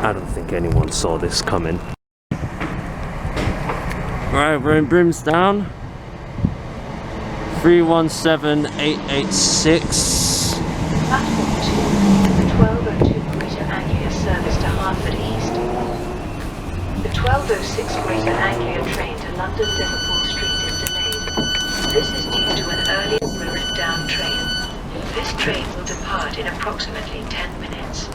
I don't think anyone saw this coming. Right, we're in Brimsdown. 317886. Platform 2, the 1202 Greater Anglia service to Hertford East. The 1206 Greater Anglia train to London Liverpool Street is delayed. This is due to an earlier Brimsdown train. This train will depart in approximately 10 minutes.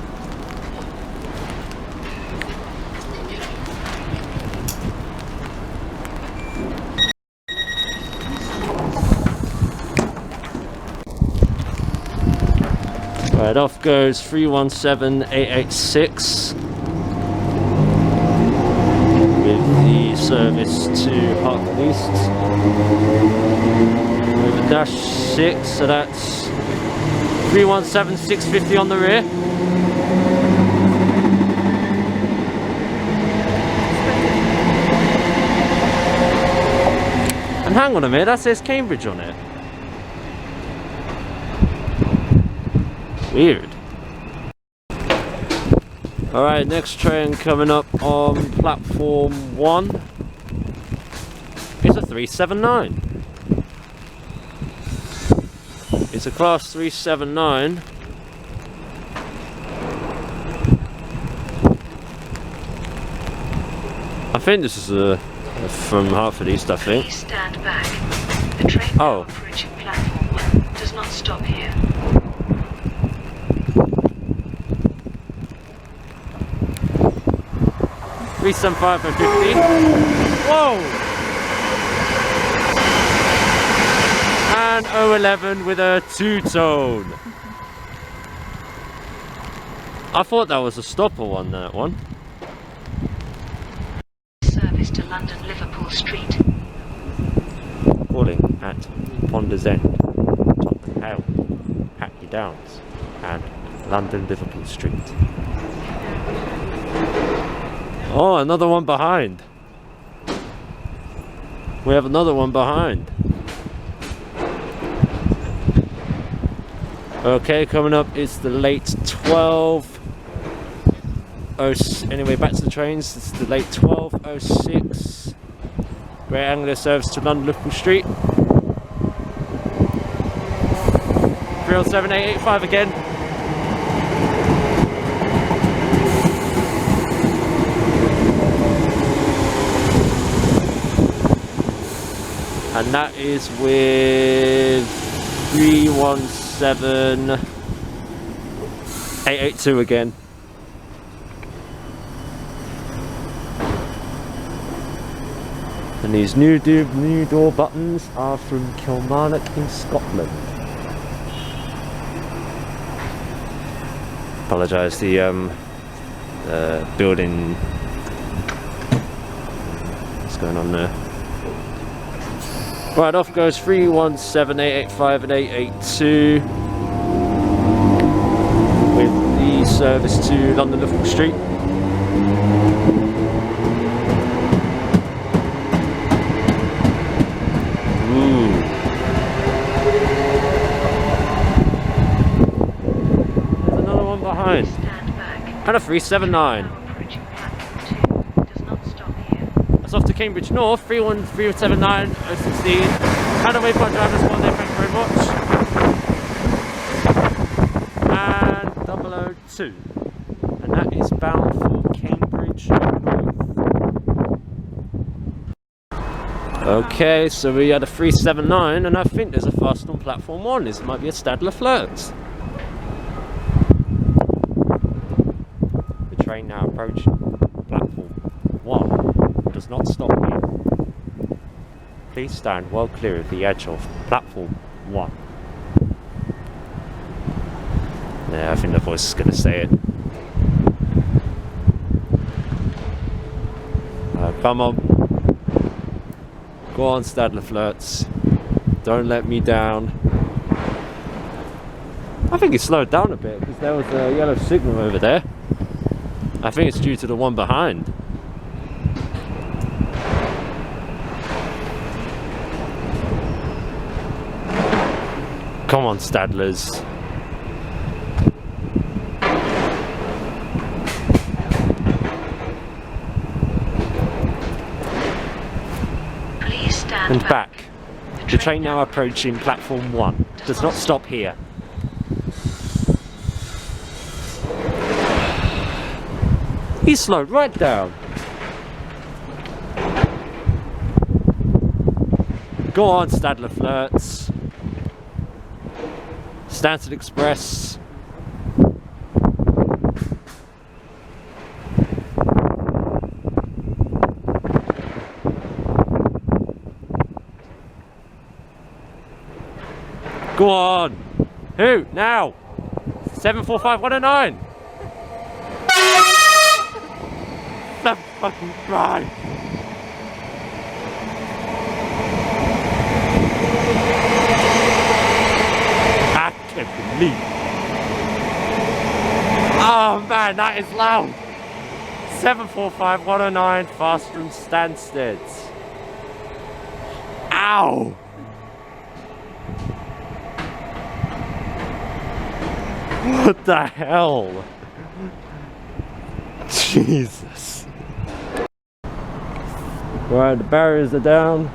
Right, off goes 317886 with the service to Hertford East with a dash 6, so that's 317650 on the rear. And hang on a minute, that says Cambridge on it. Weird. Alright, next train coming up on platform 1 is a 379. It's a class 379. I think this is from Hertford East, I think. Please stand back. The train now approaching platform 1 does not stop here. 375 and 50. Whoa! And 011 with a two-tone. I thought that was a stopper one, that one. Service to London Liverpool Street. Calling at Ponders End, Tottenham Hale, Hackney Downs, and London Liverpool Street. Oh, another one behind. We have another one behind. Okay, coming up is the late 12. Oh, anyway, back to the trains. This is the late 12:06. Great Anglia service to London Liverpool Street. 307885 again. And that is with 317882 again. And these new door buttons are from Kilmarnock in Scotland. Apologise, the building. What's going on there? Right, off goes 317885 and 882 with the service to London Liverpool Street. Ooh. There's another one behind. And a 379. That's off to Cambridge North, 31379 016. And away by drivers one there, thank you very much. And 002. And that is bound for Cambridge North. Okay, so we had a 379, and I think there's a fast on platform 1. This might be a Stadler Flirt. The train now approaching platform 1. Does not stop here. Please stand well clear of the edge of platform 1. Yeah, I think the voice is going to say it. Come on. Go on, Stadler Flirts. Don't let me down. I think it slowed down a bit because there was a yellow signal over there. I think it's due to the one behind. Come on, Stadlers. and back. The train now approaching platform 1. Does not stop here. He slowed right down. Go on, Stadler Flirts. Stansted Express. Go on! Who? Now! 745109! That fucking right! I can't believe. Oh man, that is loud! 745109 fast from Stansted. Ow! What the hell? Jesus. Right, the barriers are down.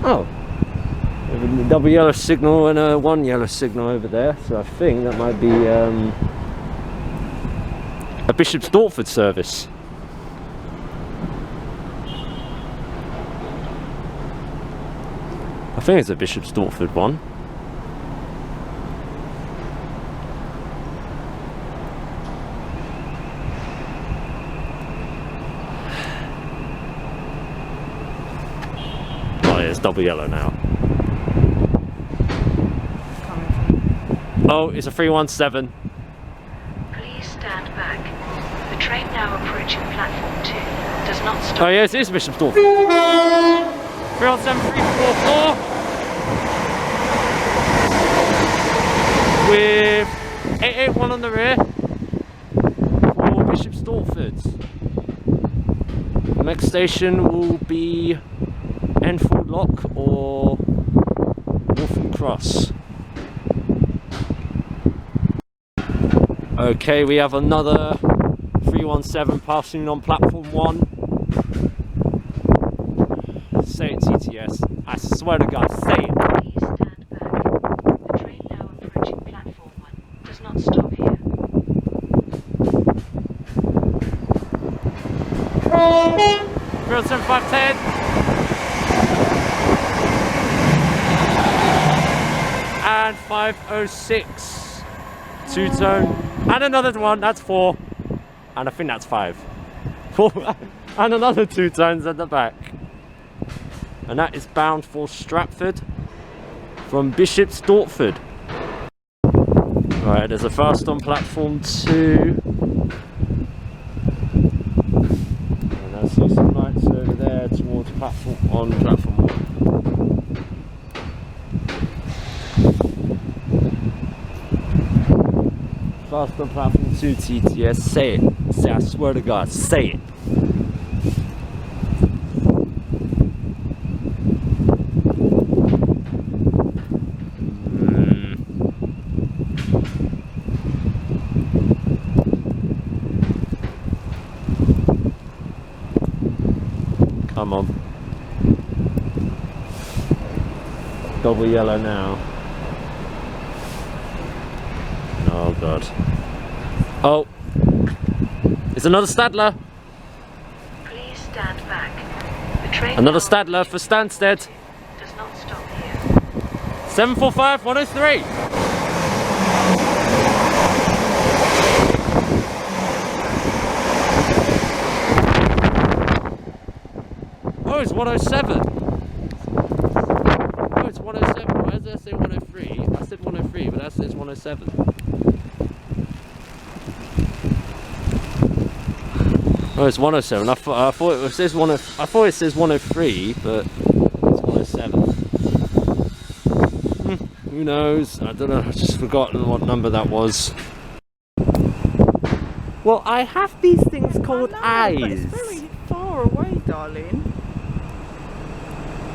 Oh. We have a double yellow signal and a one yellow signal over there, so I think that might be a Bishop's Stortford service. I think it's a Bishop's Stortford one. Oh yeah, it's double yellow now. Oh, it's a 317. Please stand back. The train now approaching platform 2 does not stop. Oh yes, it is Bishop's Stortford. 317344 with 881 on the rear for Bishop Stortford. The next station will be Enfield Lock or Waltham Cross. Okay, we have another 317 passing on platform 1. Say it, TTS. I swear to God, say it. Please stand back. The train now approaching platform 1 does not stop here. 07510. And 506. Two-tone. And another one, that's 4. And I think that's 5. 4. And another two tones at the back. And that is bound for Stratford from Bishop Stortford. Right, there's a fast on platform 2. And I see some lights over there towards platform 1. Fast on platform 2 TTS, say it. Say, I swear to God, say it. Come on. Double yellow now. Oh God. Oh. It's another Stadler. Please stand back. The train Another now Stadler for Stansted. does not stop here. 745 103. Oh, it's 107. Oh, it's 107. Why does that say 103? I said 103, but that says 107. Oh, it's 107. I thought it says I thought it says 103, but it's 107. Who knows? I don't know. I've just forgotten what number that was. Well, I have these things called eyes. But it's very far away, darling.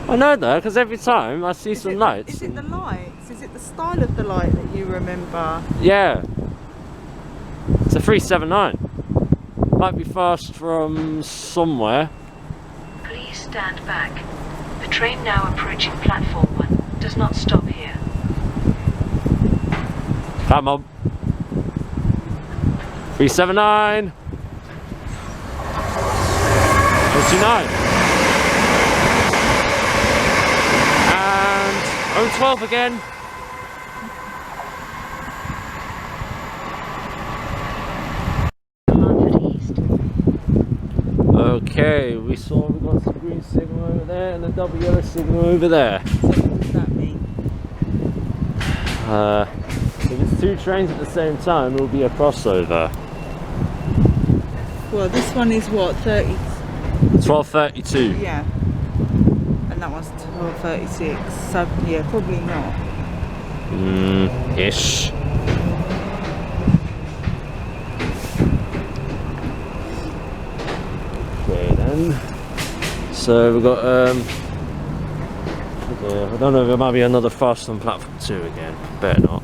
I know that because every time I see some lights. Is it the lights? Is it the style of the light that you remember? Yeah. It's a 379. might be fast from somewhere. Please stand back. The train now approaching platform 1 does not stop here. Come on. 379. 29. And 012 again. Okay, we got some green signal over there and a double yellow signal over there. So what does that mean? If it's two trains at the same time, it will be a crossover. Well, this one is what, 30? 12:32. Yeah. And that one's 12:36. So, yeah, probably not. Ish. Okay then. So we've got yeah, I don't know if there might be another fast on platform 2 again. Better not.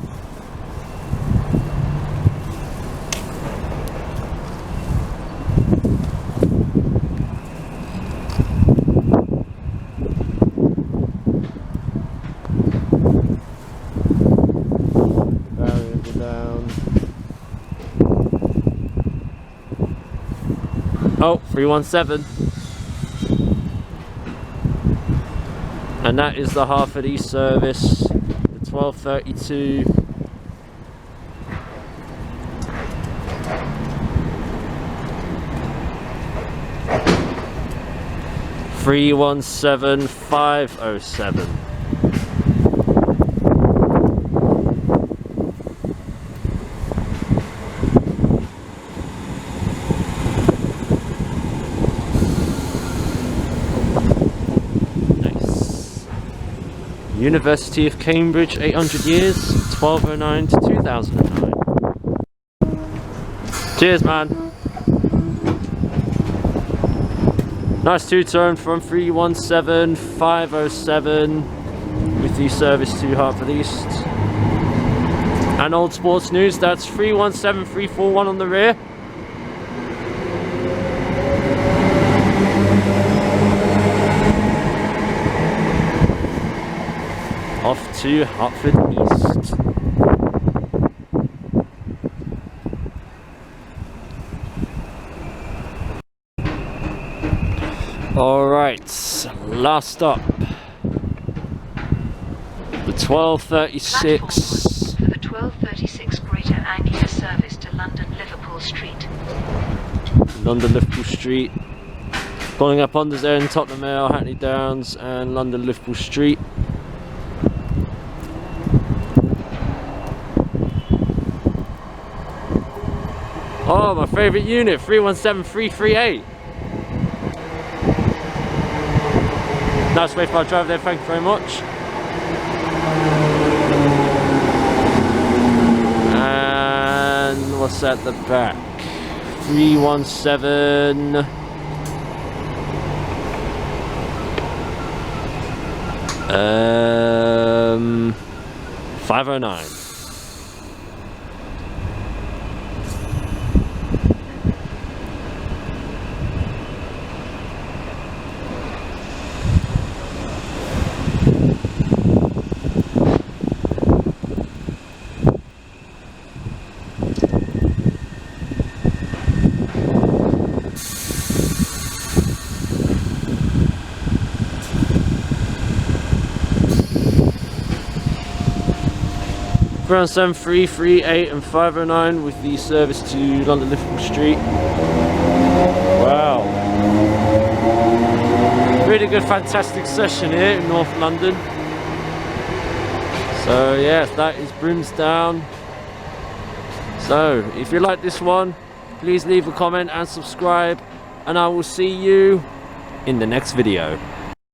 Barriers are down. Oh, 317. And that is the Hartford East service, the 12:32. Three 17507. University of Cambridge, 800 years, 1209 to 2009. Cheers, man. Nice two-turn from 317507 with the service to Hartford East. And old sports news, that's 317341 on the rear. Off to Hartford East. Alright, last stop. The 12:36. For the 12:36 Greater Anglia service to London Liverpool Street. London Liverpool Street. Following up on the End, Tottenham Hale, Hackney Downs, and London Liverpool Street. Oh, my favourite unit, 317338. Nice way for our drive there, thank you very much. And what's at the back? 317. 509. Ground 7338 and 509 with the service to London Liverpool Street. Wow. Really good, fantastic session here in North London. So yeah, that is Brimsdown. So if you like this one, please leave a comment and subscribe, and I will see you in the next video.